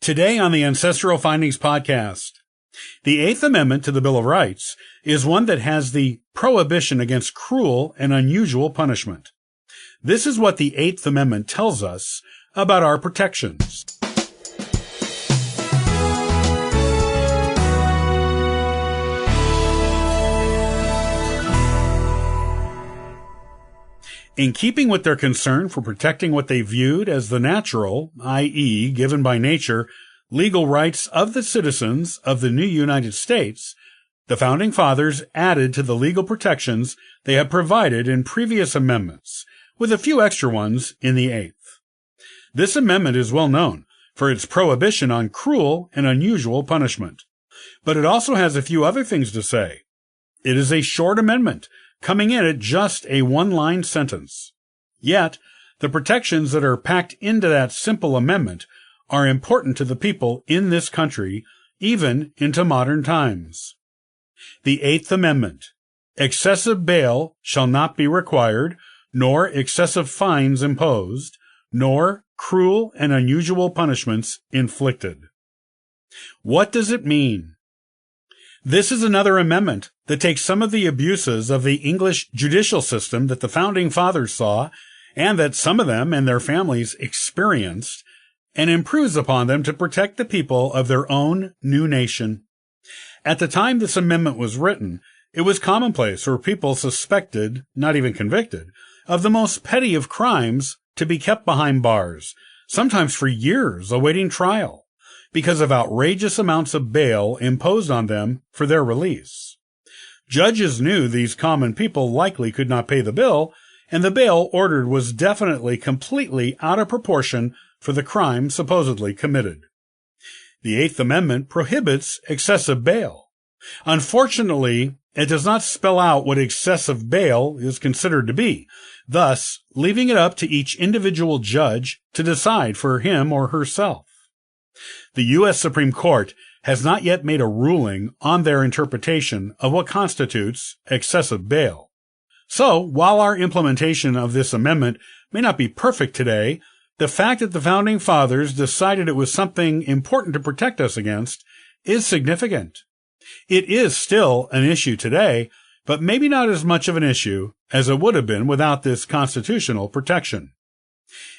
Today on the Ancestral Findings podcast, the Eighth Amendment to the Bill of Rights is one that has the prohibition against cruel and unusual punishment. This is what the Eighth Amendment tells us about our protections. In keeping with their concern for protecting what they viewed as the natural, i.e., given by nature, legal rights of the citizens of the new United States, the Founding Fathers added to the legal protections they had provided in previous amendments, with a few extra ones in the Eighth. This amendment is well known for its prohibition on cruel and unusual punishment, but it also has a few other things to say. It is a short amendment, coming in at just a one-line sentence. Yet, the protections that are packed into that simple amendment are important to the people in this country, even into modern times. The Eighth Amendment. Excessive bail shall not be required, nor excessive fines imposed, nor cruel and unusual punishments inflicted. What does it mean? This is another amendment that takes some of the abuses of the English judicial system that the Founding Fathers saw, and that some of them and their families experienced, and improves upon them to protect the people of their own new nation. At the time this amendment was written, it was commonplace for people suspected, not even convicted, of the most petty of crimes to be kept behind bars, sometimes for years awaiting trial, because of outrageous amounts of bail imposed on them for their release. Judges knew these common people likely could not pay the bill, and the bail ordered was definitely completely out of proportion for the crime supposedly committed. The Eighth Amendment prohibits excessive bail. Unfortunately, it does not spell out what excessive bail is considered to be, thus leaving it up to each individual judge to decide for him or herself. The U.S. Supreme Court has not yet made a ruling on their interpretation of what constitutes excessive bail. So, while our implementation of this amendment may not be perfect today, the fact that the Founding Fathers decided it was something important to protect us against is significant. It is still an issue today, but maybe not as much of an issue as it would have been without this constitutional protection.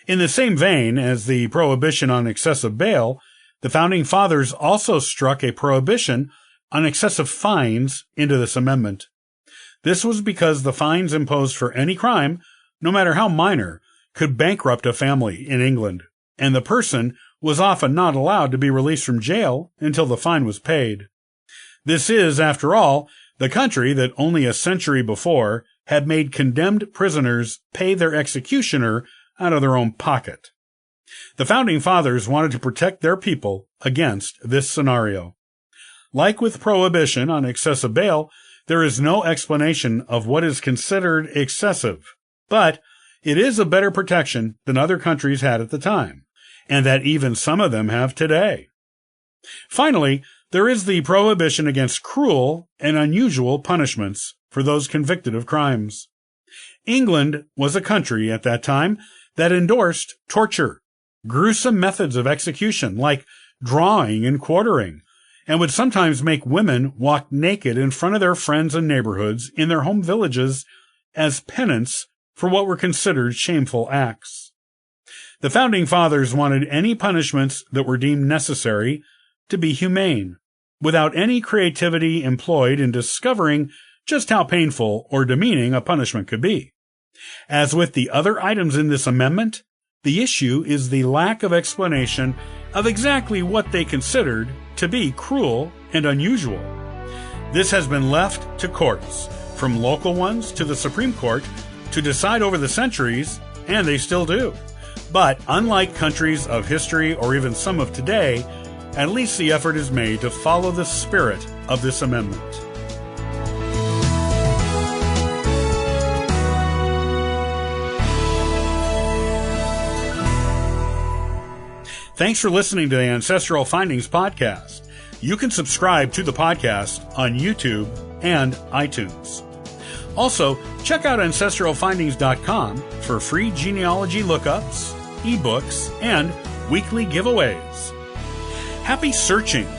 In the same vein as the prohibition on excessive bail, the Founding Fathers also struck a prohibition on excessive fines into this amendment. This was because the fines imposed for any crime, no matter how minor, could bankrupt a family in England, and the person was often not allowed to be released from jail until the fine was paid. This is, after all, the country that only a century before had made condemned prisoners pay their executioner out of their own pocket. The Founding Fathers wanted to protect their people against this scenario. Like with prohibition on excessive bail, there is no explanation of what is considered excessive, but it is a better protection than other countries had at the time, and that even some of them have today. Finally, there is the prohibition against cruel and unusual punishments for those convicted of crimes. England was a country at that time that endorsed torture, gruesome methods of execution like drawing and quartering, and would sometimes make women walk naked in front of their friends and neighborhoods in their home villages as penance for what were considered shameful acts. The Founding Fathers wanted any punishments that were deemed necessary to be humane, without any creativity employed in discovering just how painful or demeaning a punishment could be. As with the other items in this amendment, the issue is the lack of explanation of exactly what they considered to be cruel and unusual. This has been left to courts, from local ones to the Supreme Court, to decide over the centuries, and they still do. But unlike countries of history or even some of today, at least the effort is made to follow the spirit of this amendment. Thanks for listening to the Ancestral Findings podcast. You can subscribe to the podcast on YouTube and iTunes. Also, check out ancestralfindings.com for free genealogy lookups, ebooks, and weekly giveaways. Happy searching